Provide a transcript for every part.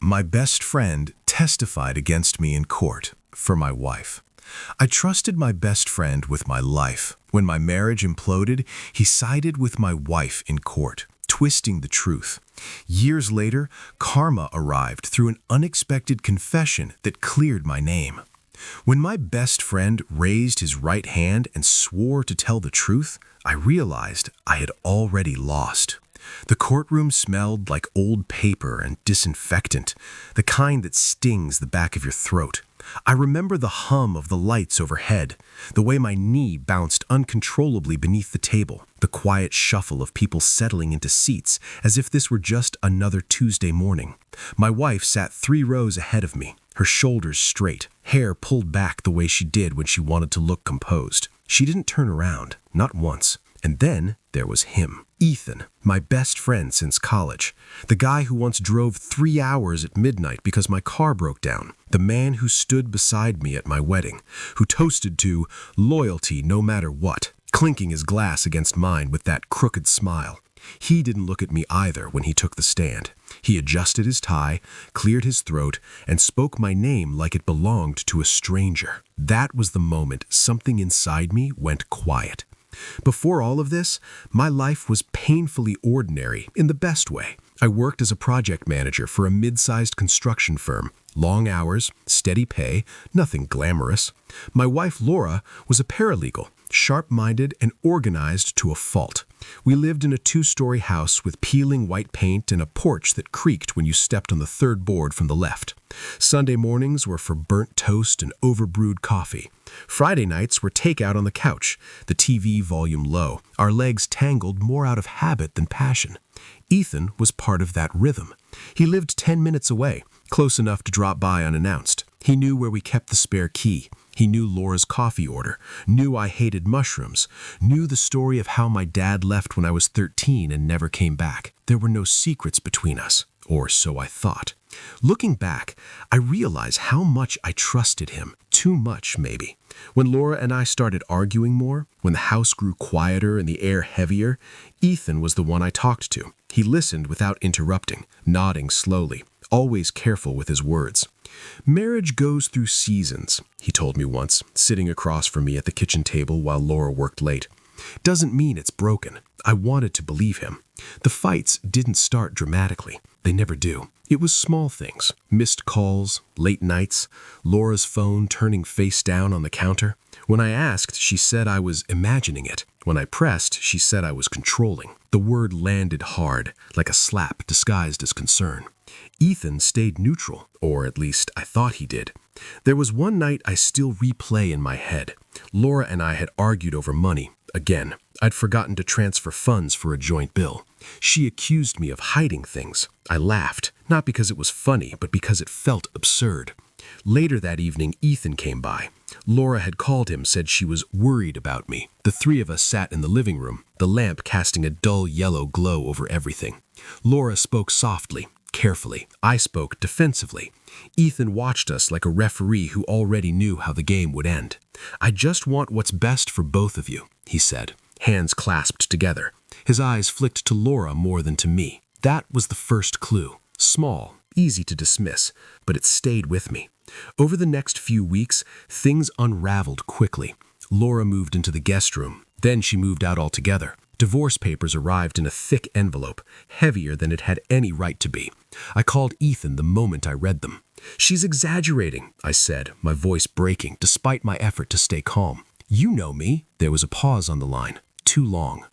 My best friend testified against me in court for my wife. I trusted my best friend with my life. When my marriage imploded, he sided with my wife in court, twisting the truth. Years later, karma arrived through an unexpected confession that cleared my name. When my best friend raised his right hand and swore to tell the truth, I realized I had already lost. The courtroom smelled like old paper and disinfectant, the kind that stings the back of your throat. I remember the hum of the lights overhead, the way my knee bounced uncontrollably beneath the table, the quiet shuffle of people settling into seats as if this were just another Tuesday morning. My wife sat 3 rows ahead of me, her shoulders straight, hair pulled back the way she did when she wanted to look composed. She didn't turn around, not once. And then there was him, Ethan, my best friend since college, the guy who once drove 3 hours at midnight because my car broke down, the man who stood beside me at my wedding, who toasted to loyalty no matter what, clinking his glass against mine with that crooked smile. He didn't look at me either when he took the stand. He adjusted his tie, cleared his throat, and spoke my name like it belonged to a stranger. That was the moment something inside me went quiet. Before all of this, my life was painfully ordinary in the best way. I worked as a project manager for a mid-sized construction firm. Long hours, steady pay, nothing glamorous. My wife Laura was a paralegal, sharp-minded and organized to a fault. We lived in a 2-story house with peeling white paint and a porch that creaked when you stepped on the 3rd board from the left. Sunday mornings were for burnt toast and overbrewed coffee. Friday nights were takeout on the couch, the TV volume low, our legs tangled more out of habit than passion. Ethan was part of that rhythm. He lived 10 minutes away, close enough to drop by unannounced. He knew where we kept the spare key. He knew Laura's coffee order, knew I hated mushrooms, knew the story of how my dad left when I was 13 and never came back. There were no secrets between us, or so I thought. Looking back, I realize how much I trusted him. Too much, maybe. When Laura and I started arguing more, when the house grew quieter and the air heavier, Ethan was the one I talked to. He listened without interrupting, nodding slowly, always careful with his words. "Marriage goes through seasons," he told me once, sitting across from me at the kitchen table while Laura worked late. "Doesn't mean it's broken." I wanted to believe him. The fights didn't start dramatically. They never do. It was small things, missed calls, late nights, Laura's phone turning face down on the counter. When I asked, she said I was imagining it. When I pressed, she said I was controlling. The word landed hard, like a slap disguised as concern. Ethan stayed neutral, or at least I thought he did. There was one night I still replay in my head. Laura and I had argued over money. Again, I'd forgotten to transfer funds for a joint bill. She accused me of hiding things. I laughed, not because it was funny, but because it felt absurd. Later that evening, Ethan came by. Laura had called him, said she was worried about me. The 3 of us sat in the living room, the lamp casting a dull yellow glow over everything. Laura spoke softly, carefully. I spoke defensively. Ethan watched us like a referee who already knew how the game would end. "I just want what's best for both of you," he said, hands clasped together. His eyes flicked to Laura more than to me. That was the first clue. Small, easy to dismiss, but it stayed with me. Over the next few weeks, things unraveled quickly. Laura moved into the guest room. Then she moved out altogether. Divorce papers arrived in a thick envelope, heavier than it had any right to be. I called Ethan the moment I read them. "She's exaggerating," I said, my voice breaking, despite my effort to stay calm. "You know me." There was a pause on the line. Too long.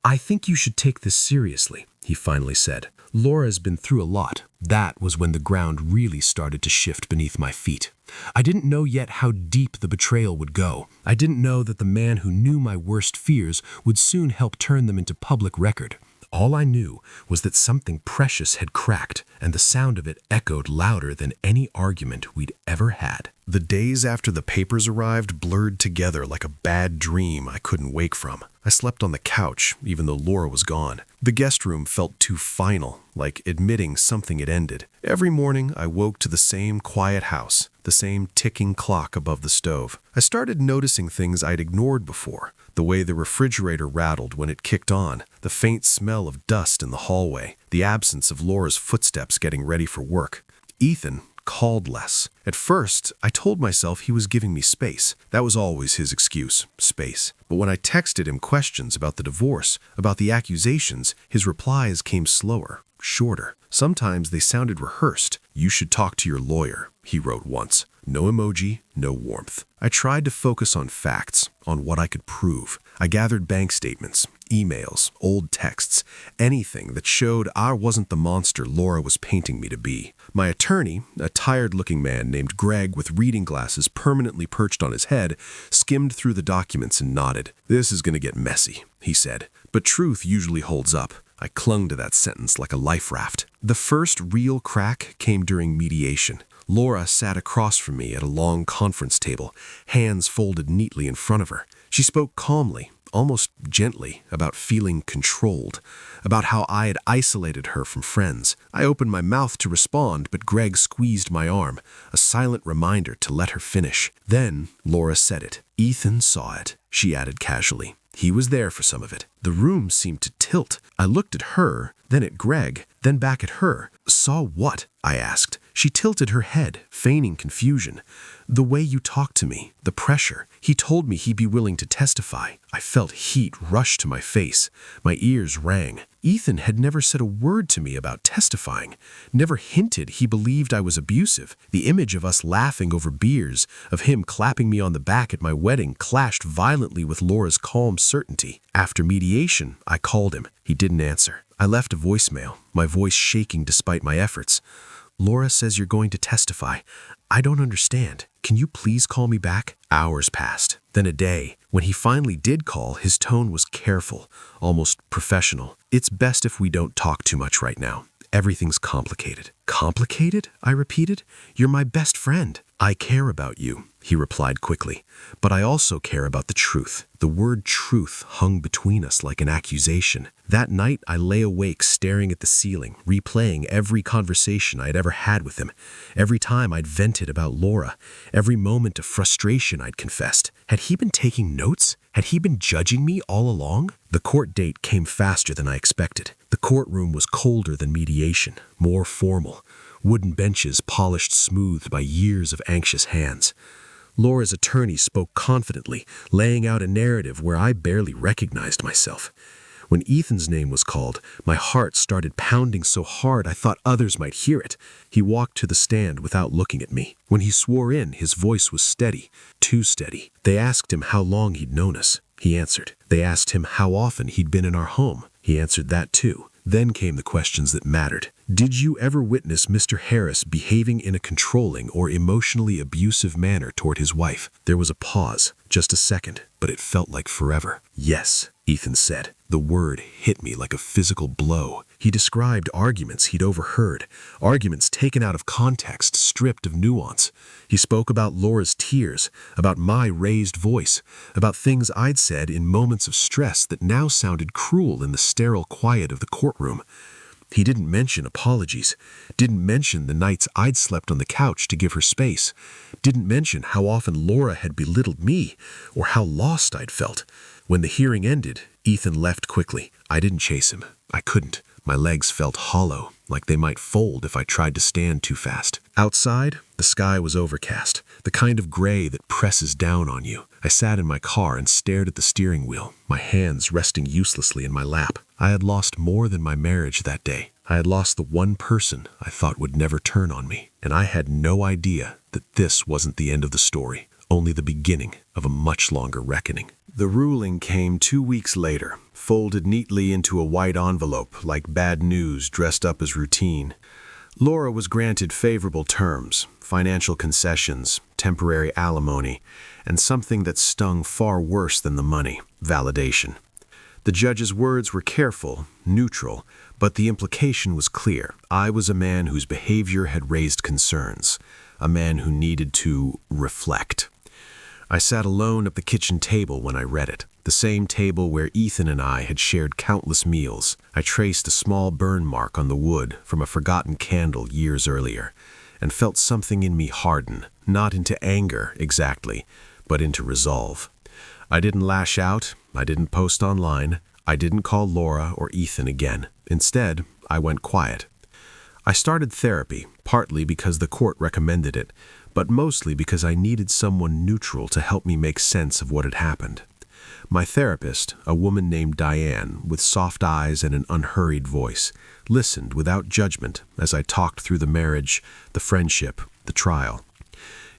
"I think you should take this seriously," he finally said. "Laura's been through a lot." That was when the ground really started to shift beneath my feet. I didn't know yet how deep the betrayal would go. I didn't know that the man who knew my worst fears would soon help turn them into public record. All I knew was that something precious had cracked, and the sound of it echoed louder than any argument we'd ever had. The days after the papers arrived blurred together like a bad dream I couldn't wake from. I slept on the couch, even though Laura was gone. The guest room felt too final, like admitting something had ended. Every morning, I woke to the same quiet house, the same ticking clock above the stove. I started noticing things I'd ignored before. The way the refrigerator rattled when it kicked on, the faint smell of dust in the hallway, the absence of Laura's footsteps getting ready for work. Ethan called less. At first, I told myself he was giving me space. That was always his excuse, space. But when I texted him questions about the divorce, about the accusations, his replies came slower, shorter. Sometimes they sounded rehearsed. "You should talk to your lawyer," he wrote once. No emoji, no warmth. I tried to focus on facts, on what I could prove. I gathered bank statements, emails, old texts, anything that showed I wasn't the monster Laura was painting me to be. My attorney, a tired-looking man named Greg with reading glasses permanently perched on his head, skimmed through the documents and nodded. "This is going to get messy," he said. But truth usually holds up. I clung to that sentence like a life raft. The first real crack came during mediation. Laura sat across from me at a long conference table, hands folded neatly in front of her. She spoke calmly, almost gently, about feeling controlled, about how I had isolated her from friends. I opened my mouth to respond, but Greg squeezed my arm, a silent reminder to let her finish. Then Laura said it. "Ethan saw it," she added casually. "He was there for some of it." The room seemed to tilt. I looked at her, then at Greg, then back at her. "Saw what?" I asked. She tilted her head, feigning confusion. "The way you talked to me, the pressure. He told me he'd be willing to testify." I felt heat rush to my face. My ears rang. Ethan had never said a word to me about testifying, never hinted he believed I was abusive. The image of us laughing over beers, of him clapping me on the back at my wedding, clashed violently with Laura's calm certainty. After mediation, I called him. He didn't answer. I left a voicemail, my voice shaking despite my efforts. "Laura says you're going to testify. I don't understand. Can you please call me back?" Hours passed, then a day. When he finally did call, his tone was careful, almost professional. "It's best if we don't talk too much right now. Everything's complicated." "Complicated?" I repeated. "You're my best friend." "I care about you," he replied quickly. "But I also care about the truth." The word truth hung between us like an accusation. That night, I lay awake staring at the ceiling, replaying every conversation I'd ever had with him, every time I'd vented about Laura, every moment of frustration I'd confessed. Had he been taking notes? Had he been judging me all along? The court date came faster than I expected. The courtroom was colder than mediation, more formal. Wooden benches polished smooth by years of anxious hands. Laura's attorney spoke confidently, laying out a narrative where I barely recognized myself. When Ethan's name was called, my heart started pounding so hard I thought others might hear it. He walked to the stand without looking at me. When he swore in, his voice was steady, too steady. They asked him how long he'd known us. He answered. They asked him how often he'd been in our home. He answered that too. Then came the questions that mattered. Did you ever witness Mr. Harris behaving in a controlling or emotionally abusive manner toward his wife? There was a pause, just a second, but it felt like forever. Yes, Ethan said. The word hit me like a physical blow. He described arguments he'd overheard, arguments taken out of context, stripped of nuance. He spoke about Laura's tears, about my raised voice, about things I'd said in moments of stress that now sounded cruel in the sterile quiet of the courtroom. He didn't mention apologies, didn't mention the nights I'd slept on the couch to give her space, didn't mention how often Laura had belittled me or how lost I'd felt. When the hearing ended, Ethan left quickly. I didn't chase him. I couldn't. My legs felt hollow, like they might fold if I tried to stand too fast. Outside, the sky was overcast, the kind of gray that presses down on you. I sat in my car and stared at the steering wheel, my hands resting uselessly in my lap. I had lost more than my marriage that day. I had lost the one person I thought would never turn on me, and I had no idea that this wasn't the end of the story, only the beginning of a much longer reckoning. The ruling came 2 weeks later, folded neatly into a white envelope like bad news dressed up as routine. Laura was granted favorable terms, financial concessions, temporary alimony, and something that stung far worse than the money, validation. The judge's words were careful, neutral, but the implication was clear. I was a man whose behavior had raised concerns, a man who needed to reflect. I sat alone at the kitchen table when I read it, the same table where Ethan and I had shared countless meals. I traced a small burn mark on the wood from a forgotten candle years earlier, and felt something in me harden, not into anger exactly, but into resolve. I didn't lash out, I didn't post online, I didn't call Laura or Ethan again. Instead, I went quiet. I started therapy, partly because the court recommended it, but mostly because I needed someone neutral to help me make sense of what had happened. My therapist, a woman named Diane, with soft eyes and an unhurried voice, listened without judgment as I talked through the marriage, the friendship, the trial.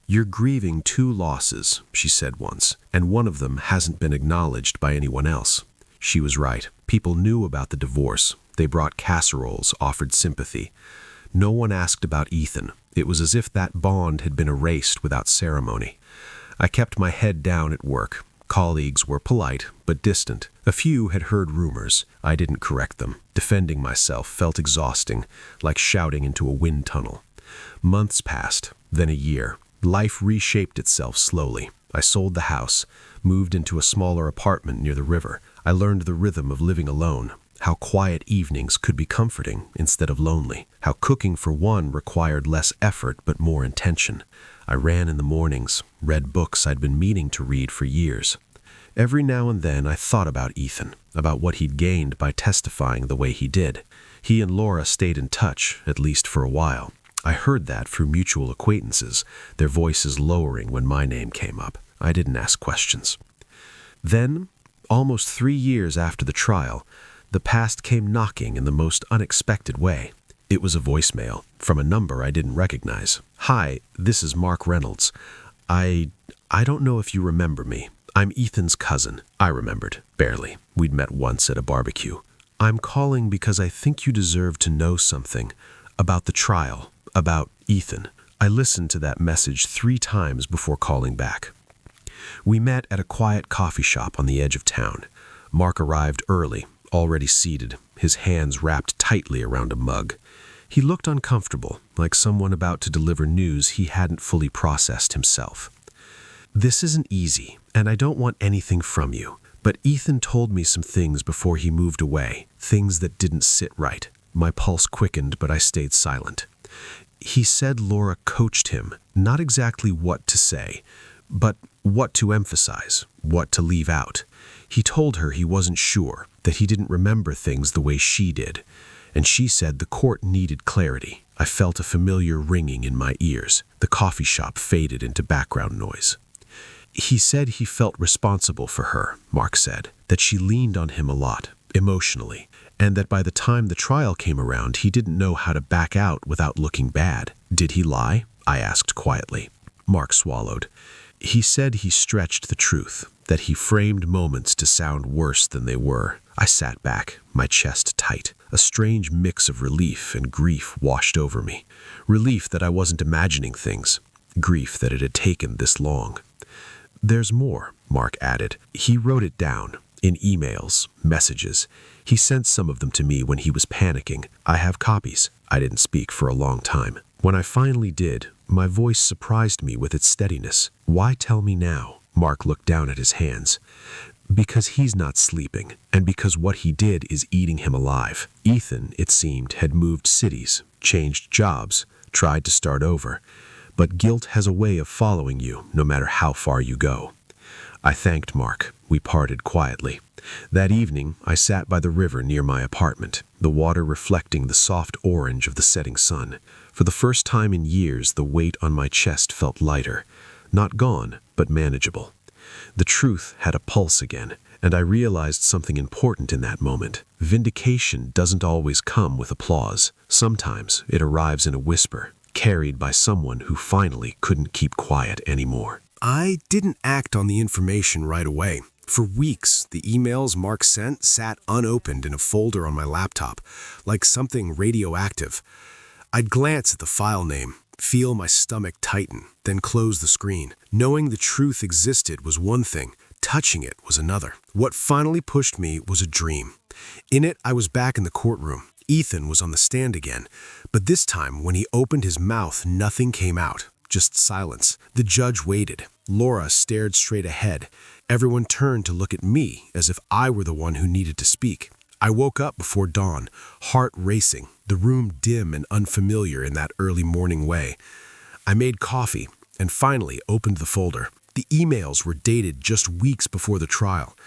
"You're grieving two losses," she said once, "and one of them hasn't been acknowledged by anyone else." She was right. People knew about the divorce. They brought casseroles, offered sympathy. No one asked about Ethan. It was as if that bond had been erased without ceremony. I kept my head down at work. Colleagues were polite, but distant. A few had heard rumors. I didn't correct them. Defending myself felt exhausting, like shouting into a wind tunnel. Months passed, then a year. Life reshaped itself slowly. I sold the house, moved into a smaller apartment near the river. I learned the rhythm of living alone, how quiet evenings could be comforting instead of lonely, how cooking for one required less effort but more intention. I ran in the mornings, read books I'd been meaning to read for years. Every now and then I thought about Ethan, about what he'd gained by testifying the way he did. He and Laura stayed in touch, at least for a while. I heard that through mutual acquaintances, their voices lowering when my name came up. I didn't ask questions. Then, almost 3 years after the trial, the past came knocking in the most unexpected way. It was a voicemail from a number I didn't recognize. "Hi, this is Mark Reynolds. I don't know if you remember me. I'm Ethan's cousin." I remembered, barely. We'd met once at a barbecue. "I'm calling because I think you deserve to know something about the trial, about Ethan." I listened to that message 3 times before calling back. We met at a quiet coffee shop on the edge of town. Mark arrived early, already seated, his hands wrapped tightly around a mug. He looked uncomfortable, like someone about to deliver news he hadn't fully processed himself. "This isn't easy, and I don't want anything from you, but Ethan told me some things before he moved away, things that didn't sit right." My pulse quickened, but I stayed silent. "He said Laura coached him, not exactly what to say, but what to emphasize, what to leave out. He told her he wasn't sure, that he didn't remember things the way she did, and she said the court needed clarity." I felt a familiar ringing in my ears. The coffee shop faded into background noise. "He said he felt responsible for her," Mark said, "that she leaned on him a lot, emotionally, and that by the time the trial came around, he didn't know how to back out without looking bad." "Did he lie?" I asked quietly. Mark swallowed. "He said he stretched the truth, that he framed moments to sound worse than they were." I sat back, my chest tight. A strange mix of relief and grief washed over me. Relief that I wasn't imagining things. Grief that it had taken this long. "There's more," Mark added. He wrote it down, in emails, messages. He sent some of them to me when he was panicking. I have copies. I didn't speak for a long time. When I finally did, my voice surprised me with its steadiness. "Why tell me now?" Mark looked down at his hands. "Because he's not sleeping, and because what he did is eating him alive." Ethan, it seemed, had moved cities, changed jobs, tried to start over. But guilt has a way of following you, no matter how far you go. I thanked Mark. We parted quietly. That evening, I sat by the river near my apartment, the water reflecting the soft orange of the setting sun. For the first time in years, the weight on my chest felt lighter. Not gone, but manageable. The truth had a pulse again, and I realized something important in that moment. Vindication doesn't always come with applause. Sometimes it arrives in a whisper, carried by someone who finally couldn't keep quiet anymore. I didn't act on the information right away. For weeks, the emails Mark sent sat unopened in a folder on my laptop, like something radioactive. I'd glance at the file name, feel my stomach tighten, then close the screen. Knowing the truth existed was one thing, touching it was another. What finally pushed me was a dream. In it, I was back in the courtroom. Ethan was on the stand again, but this time, when he opened his mouth, nothing came out, just silence. The judge waited. Laura stared straight ahead. Everyone turned to look at me, as if I were the one who needed to speak. I woke up before dawn, heart racing, the room dim and unfamiliar in that early morning way. I made coffee and finally opened the folder. The emails were dated just weeks before the trial.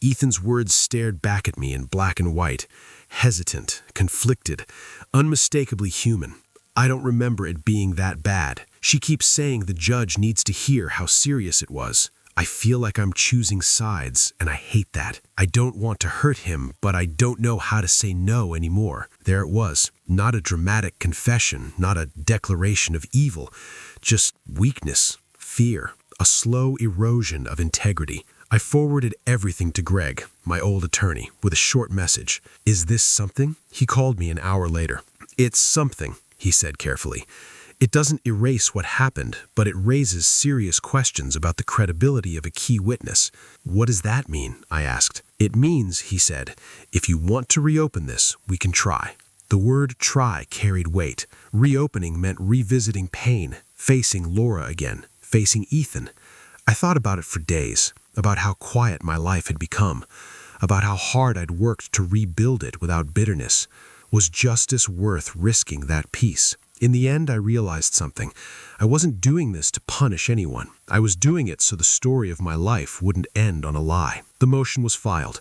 Ethan's words stared back at me in black and white, hesitant, conflicted, unmistakably human. I don't remember it being that bad. She keeps saying the judge needs to hear how serious it was. I feel like I'm choosing sides, and I hate that. I don't want to hurt him, but I don't know how to say no anymore. There it was. Not a dramatic confession, not a declaration of evil, just weakness, fear, a slow erosion of integrity. I forwarded everything to Greg, my old attorney, with a short message. "Is this something?" He called me an hour later. "It's something," he said carefully. "It doesn't erase what happened, but it raises serious questions about the credibility of a key witness." "What does that mean?" I asked. "It means," he said, "if you want to reopen this, we can try." The word try carried weight. Reopening meant revisiting pain, facing Laura again, facing Ethan. I thought about it for days, about how quiet my life had become, about how hard I'd worked to rebuild it without bitterness. Was justice worth risking that peace? In the end, I realized something. I wasn't doing this to punish anyone. I was doing it so the story of my life wouldn't end on a lie. The motion was filed.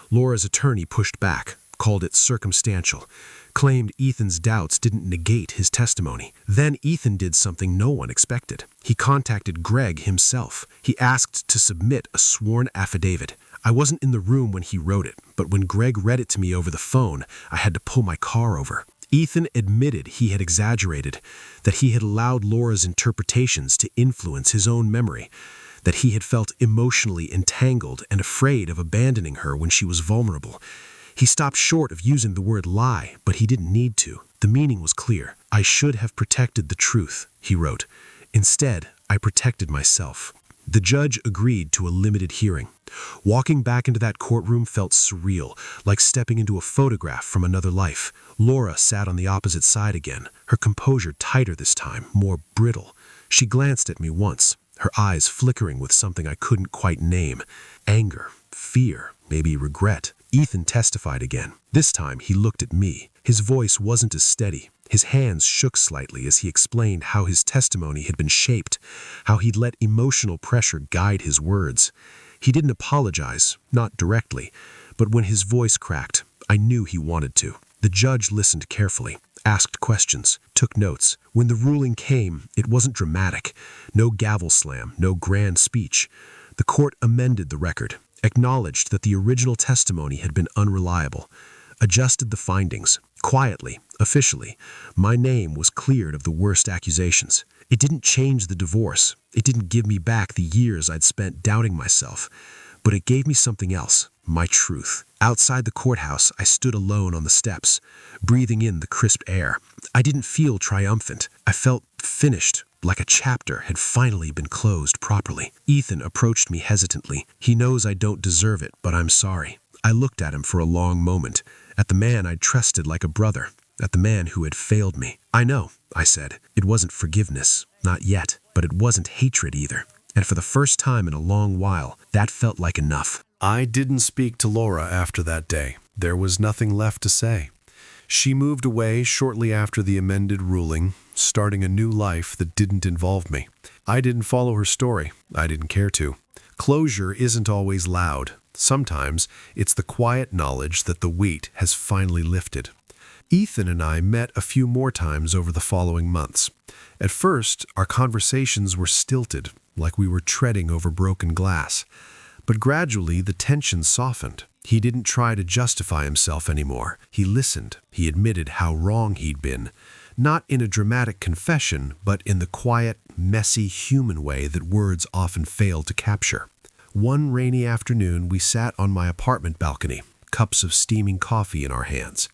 Laura's attorney pushed back, called it circumstantial, claimed Ethan's doubts didn't negate his testimony. Then Ethan did something no one expected. He contacted Greg himself. He asked to submit a sworn affidavit. I wasn't in the room when he wrote it, but when Greg read it to me over the phone, I had to pull my car over. Ethan admitted he had exaggerated, that he had allowed Laura's interpretations to influence his own memory, that he had felt emotionally entangled and afraid of abandoning her when she was vulnerable. He stopped short of using the word lie, but he didn't need to. The meaning was clear. "I should have protected the truth," he wrote. "Instead, I protected myself." The judge agreed to a limited hearing. Walking back into that courtroom felt surreal, like stepping into a photograph from another life. Laura sat on the opposite side again, her composure tighter this time, more brittle. She glanced at me once, her eyes flickering with something I couldn't quite name. Anger, fear, maybe regret. Ethan testified again. This time he looked at me. His voice wasn't as steady. His hands shook slightly as he explained how his testimony had been shaped, how he'd let emotional pressure guide his words. He didn't apologize, not directly, but when his voice cracked, I knew he wanted to. The judge listened carefully, asked questions, took notes. When the ruling came, it wasn't dramatic. No gavel slam, no grand speech. The court amended the record, acknowledged that the original testimony had been unreliable, adjusted the findings. Quietly, officially, my name was cleared of the worst accusations. It didn't change the divorce. It didn't give me back the years I'd spent doubting myself. But it gave me something else, my truth. Outside the courthouse, I stood alone on the steps, breathing in the crisp air. I didn't feel triumphant. I felt finished, like a chapter had finally been closed properly. Ethan approached me hesitantly. He knows I don't deserve it, but I'm sorry. I looked at him for a long moment, at the man I'd trusted like a brother, at the man who had failed me. "I know," I said. It wasn't forgiveness, not yet, but it wasn't hatred either. And for the first time in a long while, that felt like enough. I didn't speak to Laura after that day. There was nothing left to say. She moved away shortly after the amended ruling, starting a new life that didn't involve me. I didn't follow her story. I didn't care to. Closure isn't always loud. Sometimes it's the quiet knowledge that the weight has finally lifted. Ethan and I met a few more times over the following months. At first, our conversations were stilted, like we were treading over broken glass. But gradually, the tension softened. He didn't try to justify himself anymore. He listened. He admitted how wrong he'd been. Not in a dramatic confession, but in the quiet, messy, human way that words often fail to capture. One rainy afternoon, we sat on my apartment balcony, cups of steaming coffee in our hands.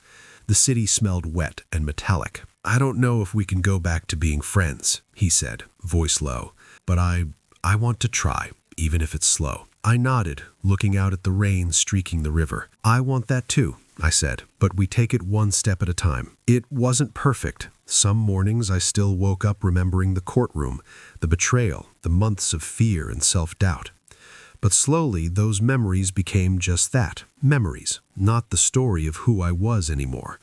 The city smelled wet and metallic. "I don't know if we can go back to being friends," he said, voice low, "but I want to try, even if it's slow." I nodded, looking out at the rain streaking the river. "I want that too," I said, "but we take it one step at a time." It wasn't perfect. Some mornings I still woke up remembering the courtroom, the betrayal, the months of fear and self-doubt. But slowly, those memories became just that, memories, not the story of who I was anymore.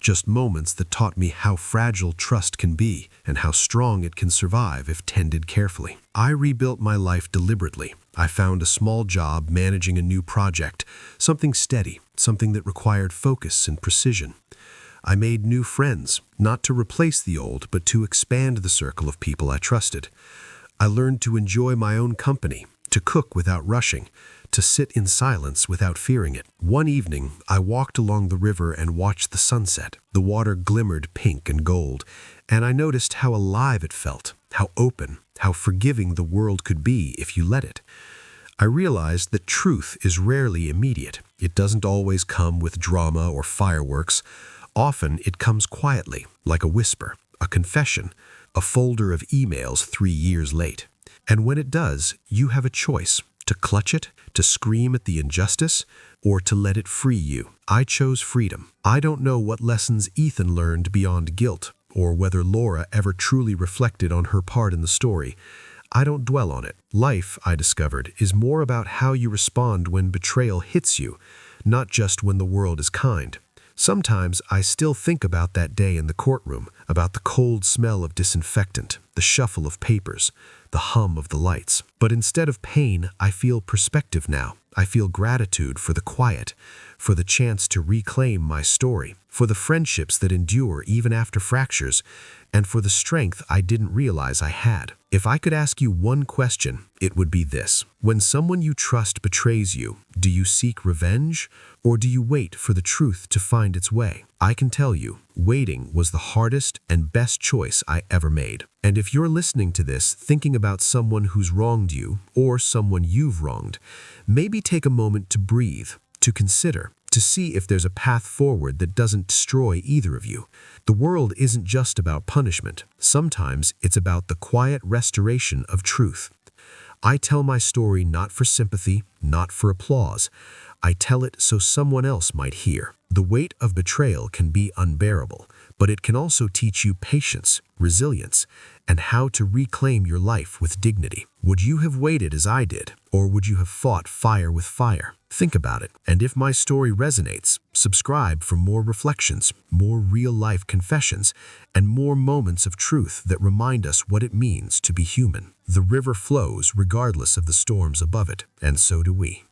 just moments that taught me how fragile trust can be and how strong it can survive if tended carefully. I rebuilt my life deliberately. I found a small job managing a new project, something steady, something that required focus and precision. I made new friends, not to replace the old, but to expand the circle of people I trusted. I learned to enjoy my own company, to cook without rushing, to sit in silence without fearing it. One evening, I walked along the river and watched the sunset. The water glimmered pink and gold, and I noticed how alive it felt, how open, how forgiving the world could be if you let it. I realized that truth is rarely immediate. It doesn't always come with drama or fireworks. Often it comes quietly, like a whisper, a confession, a folder of emails 3 years late. And when it does, you have a choice: to clutch it, to scream at the injustice, or to let it free you. I chose freedom. I don't know what lessons Ethan learned beyond guilt, or whether Laura ever truly reflected on her part in the story. I don't dwell on it. Life, I discovered, is more about how you respond when betrayal hits you, not just when the world is kind. Sometimes I still think about that day in the courtroom, about the cold smell of disinfectant, the shuffle of papers, the hum of the lights. But instead of pain, I feel perspective now. I feel gratitude for the quiet, for the chance to reclaim my story, for the friendships that endure even after fractures, and for the strength I didn't realize I had. If I could ask you one question, it would be this: when someone you trust betrays you, do you seek revenge, or do you wait for the truth to find its way? I can tell you, waiting was the hardest and best choice I ever made. And if you're listening to this thinking about someone who's wronged you, or someone you've wronged, maybe take a moment to breathe, to consider, to see if there's a path forward that doesn't destroy either of you. The world isn't just about punishment. Sometimes it's about the quiet restoration of truth. I tell my story not for sympathy, not for applause. I tell it so someone else might hear. The weight of betrayal can be unbearable, but it can also teach you patience, resilience, and how to reclaim your life with dignity. Would you have waited as I did, or would you have fought fire with fire? Think about it, and if my story resonates, subscribe for more reflections, more real-life confessions, and more moments of truth that remind us what it means to be human. The river flows regardless of the storms above it, and so do we.